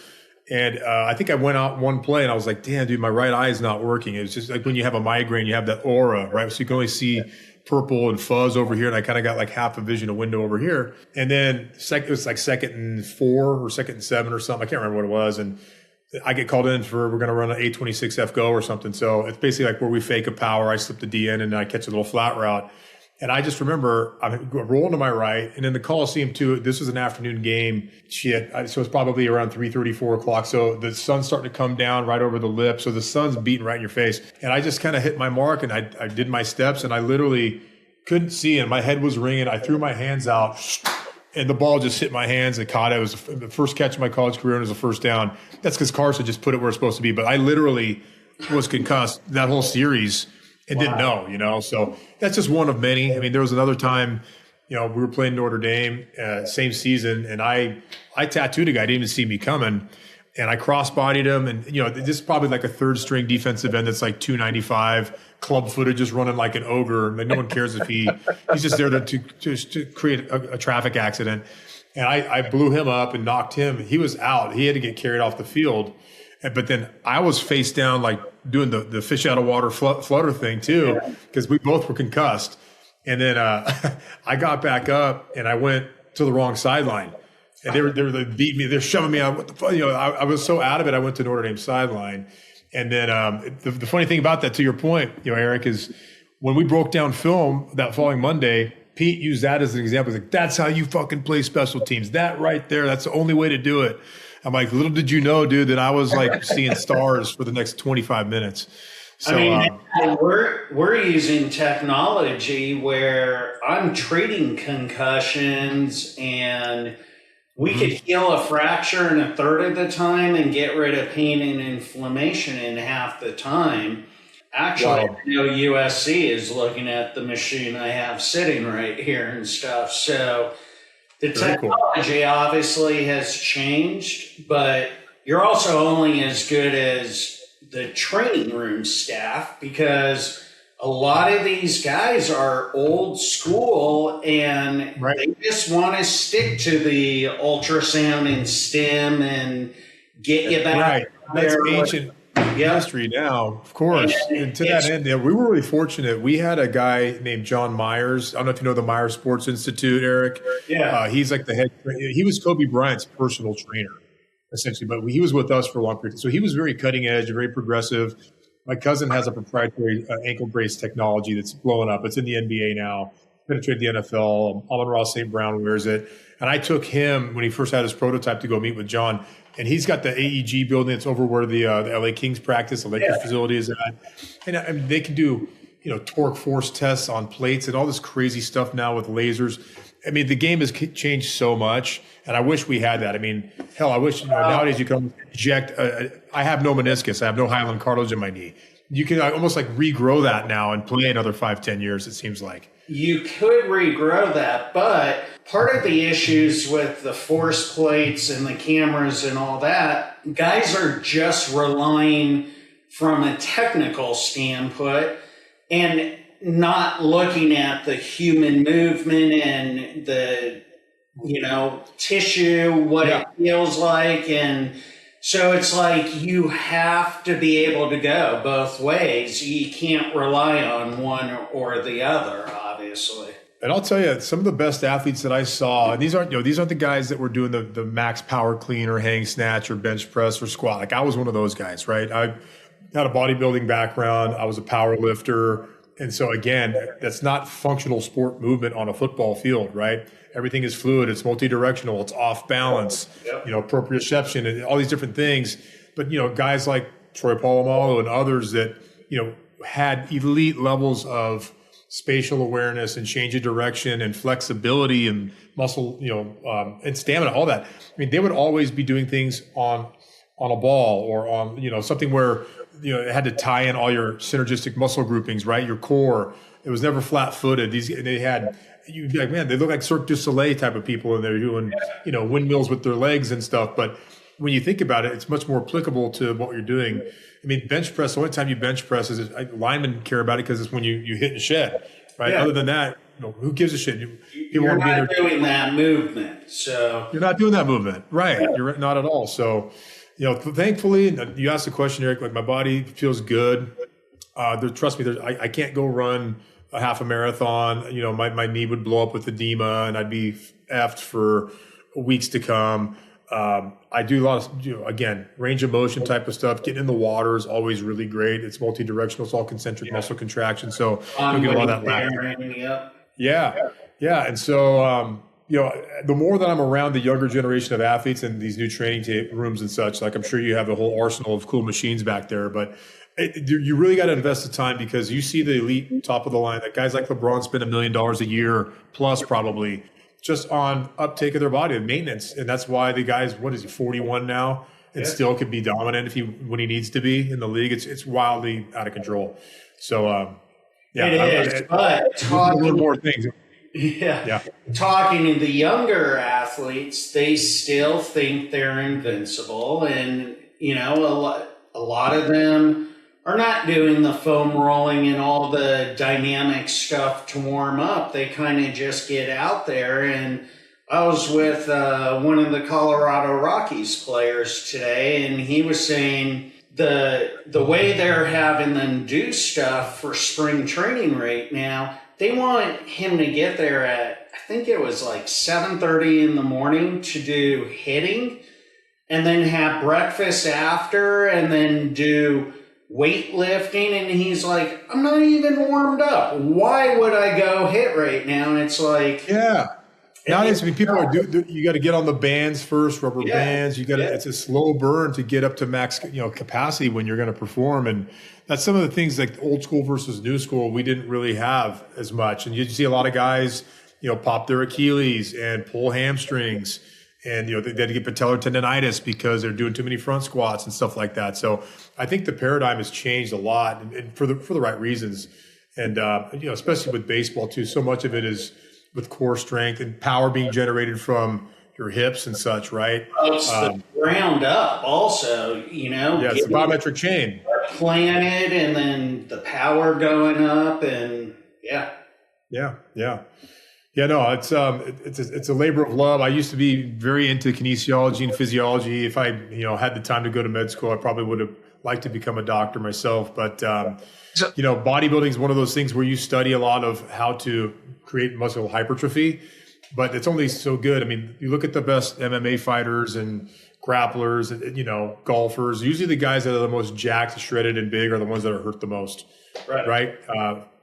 And I think I went out one play and I was like, damn, dude, my right eye is not working. It's just like when you have a migraine, you have that aura, right? So you can only see purple and fuzz over here. And I kind of got like half a vision, a window over here. And then it was like 2nd and 4 or 2nd and 7 or something. I can't remember what it was. And I get called in we're going to run an 826 FGO or something. So it's basically like where we fake a power. I slip the D in and I catch a little flat route. And I just remember I'm rolling to my right, and in the Coliseum too. This was an afternoon game. So it's probably around 3:30, 4 o'clock. So the sun's starting to come down right over the lip. So the sun's beating right in your face. And I just kind of hit my mark, and I did my steps, and I literally couldn't see, and my head was ringing. I threw my hands out, and the ball just hit my hands and caught it. It was the first catch of my college career, and it was a first down. That's because Carson just put it where it's supposed to be. But I literally was concussed that whole series. And didn't know, so that's just one of many. There was another time, we were playing Notre Dame, same season, and I tattooed a guy, didn't even see me coming, and I cross-bodied him, and, this is probably like a third-string defensive end that's like 295, club-footed, just running like an ogre. Like, no one cares if he's just there to create a traffic accident. And I blew him up and knocked him. He was out. He had to get carried off the field. But then I was face down, like doing the fish out of water flutter thing too, because we both were concussed. And then I got back up and I went to the wrong sideline, and they were beating me. They're shoving me out. What the fuck? I was so out of it. I went to Notre Dame sideline. And then the funny thing about that, to your point, Eric, is when we broke down film that following Monday, Pete used that as an example. He's like, that's how you fucking play special teams. That right there, that's the only way to do it. I'm like, little did you know, dude, that I was like seeing stars for the next 25 minutes. So, we're using technology where I'm treating concussions, and we could heal a fracture in a third of the time and get rid of pain and inflammation in half the time. Actually, I know USC is looking at the machine I have sitting right here and stuff. So the technology obviously has changed, but you're also only as good as the training room staff, because a lot of these guys are old school and they just want to stick to the ultrasound and stim and get you back. Right. That's ancient history now, of course. And to that end, we were really fortunate. We had a guy named John Myers. I don't know if you know the Myers Sports Institute, Eric. Yeah. He's like the head. He was Kobe Bryant's personal trainer, essentially, but he was with us for a long period. So he was very cutting edge, very progressive. My cousin has a proprietary ankle brace technology that's blowing up. It's in the NBA now. penetrate the NFL. Amon-Ra St. Brown wears it. And I took him when he first had his prototype to go meet with John. And he's got the AEG building. It's over where the LA Kings practice, the Lakers facility is at. And I mean, they can do, torque force tests on plates and all this crazy stuff now with lasers. I mean, the game has changed so much, and I wish we had that. I mean, hell, I wish nowadays you can inject. I have no meniscus. I have no hyaline cartilage in my knee. You can almost like regrow that now and play another 5-10 years, it seems like. You could regrow that, but part of the issues with the force plates and the cameras and all that, guys are just relying from a technical standpoint and not looking at the human movement and the, tissue, what it feels like. And so it's like you have to be able to go both ways. You can't rely on one or the other, obviously. And I'll tell you, some of the best athletes that I saw, and these aren't the guys that were doing the max power clean or hang snatch or bench press or squat. Like I was one of those guys, right? I had a bodybuilding background. I was a power lifter. And so again, that's not functional sport movement on a football field, right? Everything is fluid. It's multi-directional. It's off balance, proprioception and all these different things. But, guys like Troy Polamalu and others that, had elite levels of spatial awareness and change of direction and flexibility and muscle, and stamina, all that. I mean, they would always be doing things on a ball or on, something where, it had to tie in all your synergistic muscle groupings, right? Your core. It was never flat-footed. You'd be like, man, they look like Cirque du Soleil type of people, and they're doing, windmills with their legs and stuff. But when you think about it, it's much more applicable to what you're doing. I mean, bench press, the only time you bench press is linemen care about it because it's when you hit and shed, right? Yeah. Other than that, who gives a shit? You're not doing that movement. So you're not doing that movement, right? Yeah. You're not at all. So, thankfully, you asked the question, Eric, like my body feels good. Trust me, I can't go run a half a marathon. My knee would blow up with edema and I'd be effed for weeks to come. I do a lot of, again, range of motion type of stuff. Getting in the water is always really great. It's multi-directional. It's all concentric muscle contraction. So you'll get a lot of that laughter. Yeah. And so, the more that I'm around the younger generation of athletes and these new training rooms and such, like I'm sure you have a whole arsenal of cool machines back there, but you really got to invest the time because you see the elite top of the line, that guys like LeBron spend $1 million a year plus probably just on uptake of their body and maintenance. And that's why the guys, what is he, 41 now, and still could be dominant when he needs to be in the league. It's wildly out of control. So, it is, but talking more things. Talking to the younger athletes, they still think they're invincible. And, a lot of them are not doing the foam rolling and all the dynamic stuff to warm up. They kind of just get out there. And I was with one of the Colorado Rockies players today, and he was saying the way they're having them do stuff for spring training right now, they want him to get there at, I think it was like 7:30 in the morning to do hitting, and then have breakfast after, and then do weightlifting. And he's like, I'm not even warmed up. Why would I go hit right now? And it's like, nowadays, people are you got to get on the bands first, rubber bands. It's a slow burn to get up to max, capacity when you're going to perform. And that's some of the things like old school versus new school we didn't really have as much. And you see a lot of guys, pop their Achilles and pull hamstrings, and they had to get patellar tendonitis because they're doing too many front squats and stuff like that. So I think the paradigm has changed a lot, and for the right reasons. And especially with baseball too, so much of it is with core strength and power being generated from your hips and such, right? It's the ground up also, it's a biometric chain. Planet, and then the power going up, and it's a labor of love. I used to be very into kinesiology and physiology. If I had the time to go to med school, I probably would have liked to become a doctor myself. But bodybuilding is one of those things where you study a lot of how to create muscle hypertrophy. but it's only so good. I mean, you look at the best MMA fighters and grapplers, golfers. Usually the guys that are the most jacked, shredded, and big are the ones that are hurt the most. Right.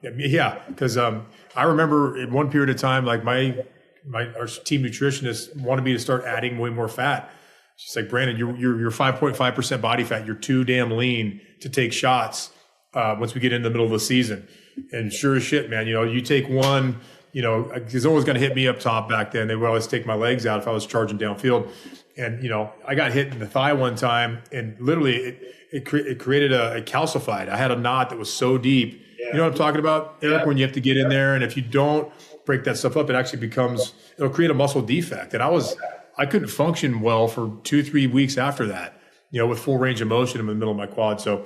Because I remember in one period of time, like our team nutritionist wanted me to start adding way more fat. She's like, Brandon, you're 5.5% body fat. You're too damn lean to take shots once we get in the middle of the season. And sure as shit, man, you take one, because always going to hit me up top back then. They would always take my legs out if I was charging downfield. And, I got hit in the thigh one time, and literally it created a calcified. I had a knot that was so deep. Yeah. You know what I'm talking about, Eric? Yeah. When you have to get in there, and if you don't break that stuff up, it actually it'll create a muscle defect. And I couldn't function well for 2-3 weeks after that, with full range of motion in the middle of my quad. So,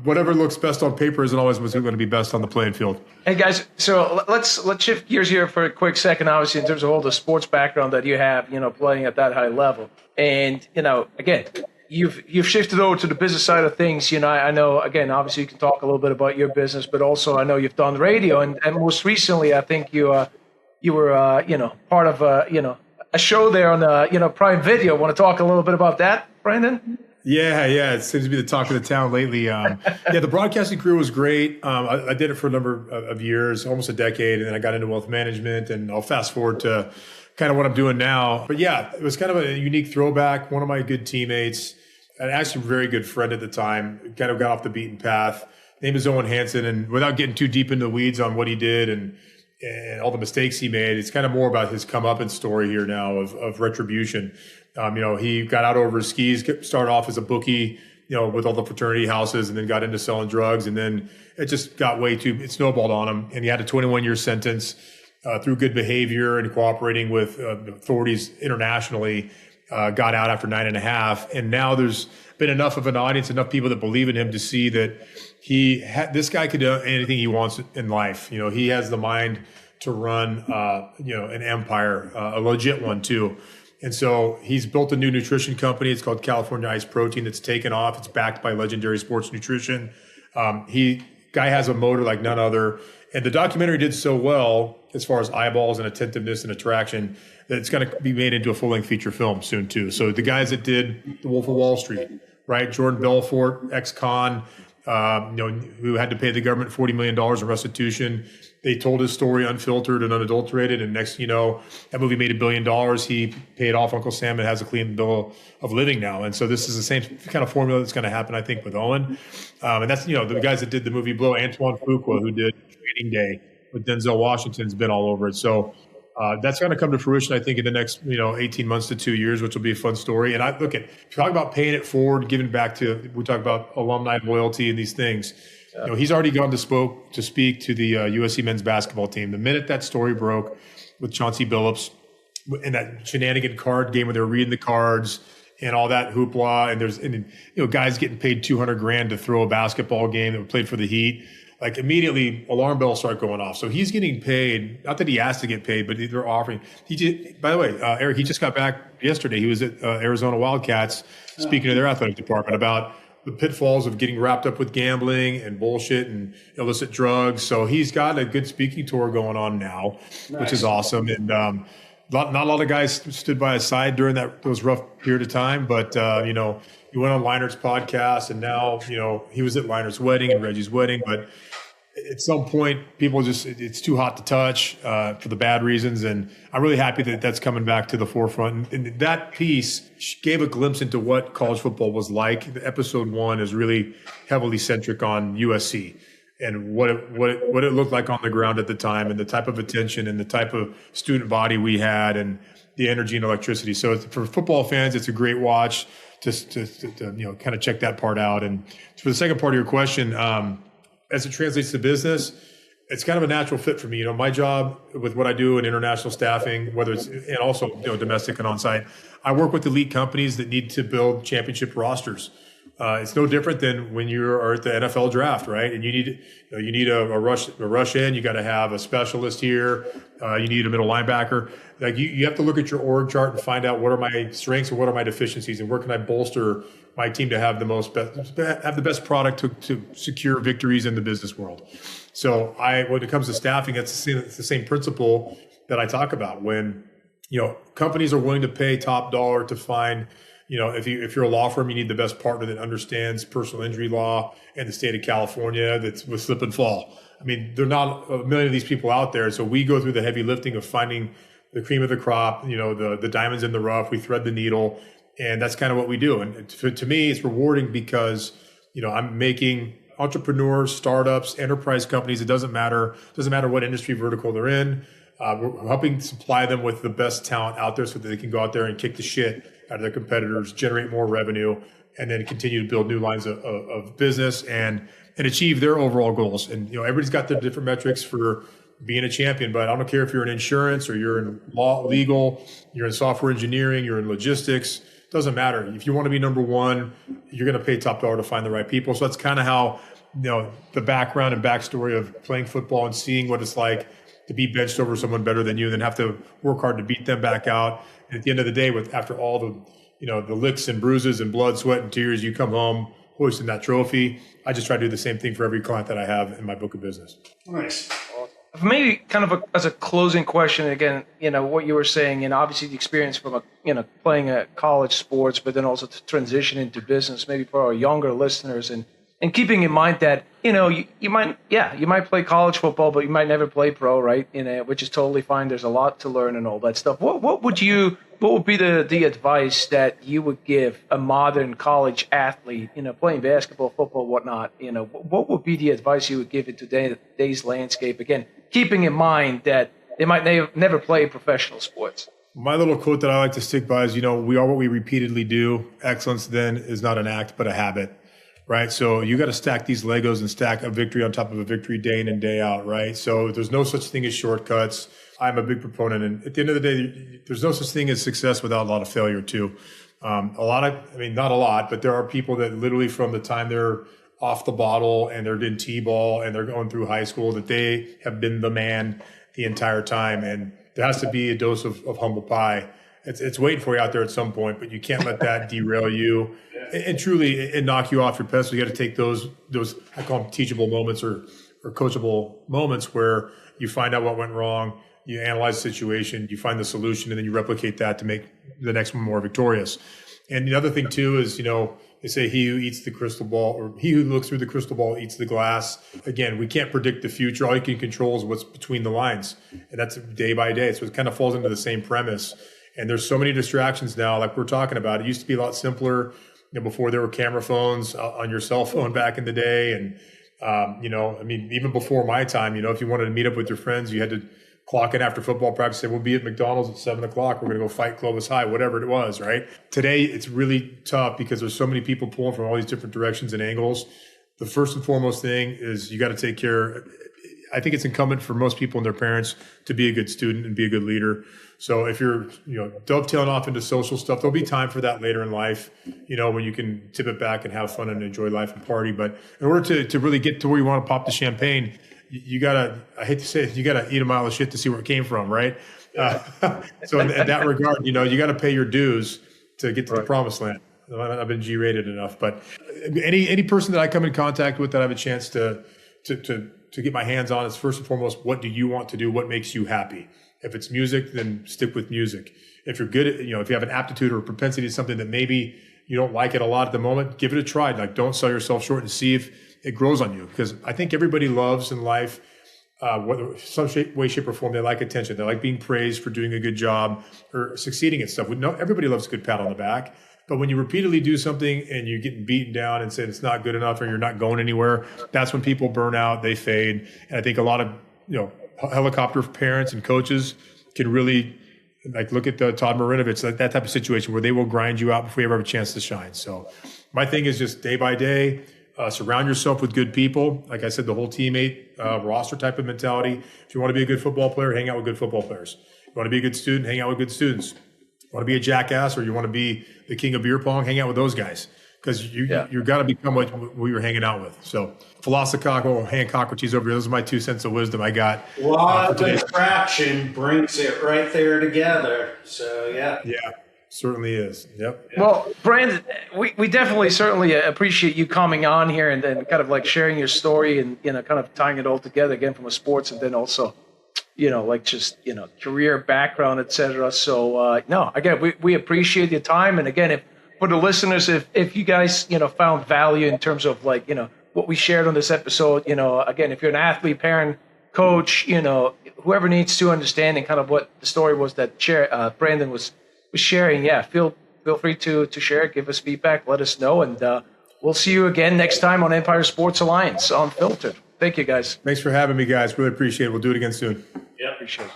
whatever looks best on paper isn't always what's going to be best on the playing field. Hey guys, so let's shift gears here for a quick second. Obviously, in terms of all the sports background that you have, playing at that high level, and again, you've shifted over to the business side of things. I know, again, obviously you can talk a little bit about your business, but also I know you've done radio, and most recently, I think you were part of a show there on Prime Video. Want to talk a little bit about that, Brandon? Yeah. It seems to be the talk of the town lately. The broadcasting career was great. I did it for a number of years, almost a decade, and then I got into wealth management, and I'll fast forward to kind of what I'm doing now. But yeah, it was kind of a unique throwback. One of my good teammates, and actually a very good friend at the time, kind of got off the beaten path. His name is Owen Hansen, and without getting too deep into the weeds on what he did and all the mistakes he made, it's kind of more about his comeuppance story here now of retribution. He got out over his skis, started off as a bookie, with all the fraternity houses, and then got into selling drugs. And then it just got it snowballed on him. And he had a 21-year sentence through good behavior and cooperating with the authorities internationally, got out after 9.5. And now there's been enough of an audience, enough people that believe in him to see that this guy could do anything he wants in life. He has the mind to run, an empire, a legit one too. And so he's built a new nutrition company. It's called California Ice Protein. That's taken off. It's backed by Legendary Sports Nutrition. Guy has a motor like none other. And the documentary did so well as far as eyeballs and attentiveness and attraction that it's going to be made into a full-length feature film soon too. So the guys that did The Wolf of Wall Street, right? Jordan Belfort, ex-con, who had to pay the government $40 million in restitution. They told his story unfiltered and unadulterated. And next, that movie made $1 billion. He paid off Uncle Sam and has a clean bill of living now. And so this is the same kind of formula that's going to happen, I think, with Owen. And that's, the guys that did the movie Blow, Antoine Fuqua, who did Training Day with Denzel Washington, has been all over it. So that's going to come to fruition, I think, in the next, 18 months to 2 years, which will be a fun story. And talk about paying it forward, giving back we talk about alumni loyalty and these things. He's already gone to speak to the USC men's basketball team. The minute that story broke with Chauncey Billups and that shenanigan card game where they were reading the cards and all that hoopla, and there's guys getting paid $200,000 to throw a basketball game that played for the Heat. Like immediately alarm bells start going off. So he's getting paid, not that he asked to get paid, but they're offering. By the way, Eric, he just got back yesterday. He was at Arizona Wildcats speaking to their athletic department about the pitfalls of getting wrapped up with gambling and bullshit and illicit drugs. So he's got a good speaking tour going on now, which is awesome. And not a lot of guys stood by his side during those rough period of time, but he went on Leinert's podcast, and now he was at Leinert's wedding and Reggie's wedding. But at some point, people it's too hot to touch for the bad reasons. And I'm really happy that that's coming back to the forefront. And that piece gave a glimpse into what college football was like. The episode 1 is really heavily centric on USC and what it looked like on the ground at the time, and the type of attention and the type of student body we had, and the energy and electricity. So for football fans, it's a great watch to kind of check that part out. And for the second part of your question, as it translates to business, it's kind of a natural fit for me. My job with what I do in international staffing, whether it's and also domestic and on-site, I work with elite companies that need to build championship rosters. It's no different than when you are at the NFL draft, right? And you need a rush in. You got to have a specialist here. You need a middle linebacker. Like you have to look at your org chart and find out what are my strengths and what are my deficiencies, and where can I bolster my team to have the best product to secure victories in the business world. So when it comes to staffing, it's the same principle. that I talk about when, companies are willing to pay top dollar to find, if you're a law firm, you need the best partner that understands personal injury law in the state of California that's with slip and fall. I mean, there are not a million of these people out there. So we go through the heavy lifting of finding the cream of the crop, the diamonds in the rough. We thread the needle, and that's kind of what we do. And to me, it's rewarding because, I'm making entrepreneurs, startups, enterprise companies. It doesn't matter what industry vertical they're in. We're helping supply them with the best talent out there so that they can go out there and kick the shit out of their competitors, generate more revenue, and then continue to build new lines of business and achieve their overall goals. And, everybody's got their different metrics for being a champion, but I don't care if you're in insurance or you're in law, legal, you're in software engineering, you're in logistics. Doesn't matter. If you want to be number one, you're going to pay top dollar to find the right people. So that's kind of how, the background and backstory of playing football and seeing what it's like to be benched over someone better than you and then have to work hard to beat them back out. And at the end of the day, after all the licks and bruises and blood, sweat, and tears, you come home hoisting that trophy. I just try to do the same thing for every client that I have in my book of business. Nice. Maybe kind of as a closing question, again, what you were saying, obviously the experience from playing college sports, but then also to transition into business, maybe for our younger listeners, and keeping in mind that you might play college football, but you might never play pro, right? Which is totally fine. There's a lot to learn and all that stuff. What would be the advice that you would give a modern college athlete, playing basketball, football, whatnot? What would be the advice you would give in today's landscape? Again, keeping in mind that they might never play professional sports. My little quote that I like to stick by is, we are what we repeatedly do. Excellence then is not an act, but a habit, right? So you got to stack these Legos and stack a victory on top of a victory day in and day out, right? So there's no such thing as shortcuts. I'm a big proponent. And at the end of the day, there's no such thing as success without a lot of failure too. Not a lot, but there are people that literally from the time they're off the bottle and they're in T-ball and they're going through high school that they have been the man the entire time. And there has to be a dose of humble pie. It's waiting for you out there at some point, but you can't let that derail you and truly it knock you off your pedestal. You got to take those I call them teachable moments or coachable moments where you find out what went wrong, you analyze the situation, you find the solution, and then you replicate that to make the next one more victorious. And the other thing too is, they say he who eats the crystal ball or he who looks through the crystal ball eats the glass. Again, we can't predict the future. All you can control is what's between the lines. And that's day by day. So it kind of falls into the same premise. And there's so many distractions now, like we're talking about. It used to be a lot simpler, before there were camera phones on your cell phone back in the day. And, even before my time, if you wanted to meet up with your friends, you had to clock in after football practice, say, we'll be at McDonald's at 7:00. We're going to go fight Clovis High, whatever it was, right? Today, it's really tough because there's so many people pulling from all these different directions and angles. The first and foremost thing is you got to take care. I think it's incumbent for most people and their parents to be a good student and be a good leader. So if you're, dovetailing off into social stuff, there'll be time for that later in life, when you can tip it back and have fun and enjoy life and party. But in order to really get to where you want to pop the champagne, you gotta, I hate to say it, you gotta eat a mile of shit to see where it came from, right? So in that regard, you gotta pay your dues to get to the promised land. I've been G-rated enough, but any person that I come in contact with that I have a chance to get my hands on is first and foremost, what do you want to do? What makes you happy? If it's music, then stick with music. If you're good at, if you have an aptitude or a propensity to something that maybe you don't like it a lot at the moment, give it a try. Like, don't sell yourself short and see if it grows on you. Because I think everybody loves in life, whether some way, shape, or form, they like attention. They like being praised for doing a good job or succeeding at stuff. Everybody loves a good pat on the back. But when you repeatedly do something and you're getting beaten down and said it's not good enough or you're not going anywhere, that's when people burn out, they fade. And I think a lot of, helicopter parents and coaches can really look at the Todd Marinovich, that type of situation where they will grind you out before you ever have a chance to shine. So my thing is just day by day, surround yourself with good people. Like I said, the whole teammate roster type of mentality. If you want to be a good football player, hang out with good football players. If you want to be a good student, hang out with good students. If you want to be a jackass or you want to be the king of beer pong, hang out with those guys. Because you got to become what we were hanging out with. So philosophical Hancockrities over here. Those are my 2 cents of wisdom I got. Law of attraction brings it right there together. So, yeah. Yeah, certainly is. Yep. Well, Brandon, we definitely certainly appreciate you coming on here and then kind of sharing your story and, kind of tying it all together again from a sports and then also, like just, career background, et cetera. So, no, again, we appreciate your time. And again, for the listeners, if you guys, found value in terms of like, what we shared on this episode, again, if you're an athlete, parent, coach, whoever needs to understand and kind of what the story was that Brandon was sharing, feel free to share it, give us feedback, let us know, and we'll see you again next time on Empire Sports Alliance Unfiltered. Thank you, guys. Thanks for having me, guys. Really appreciate it. We'll do it again soon. Yeah, appreciate it.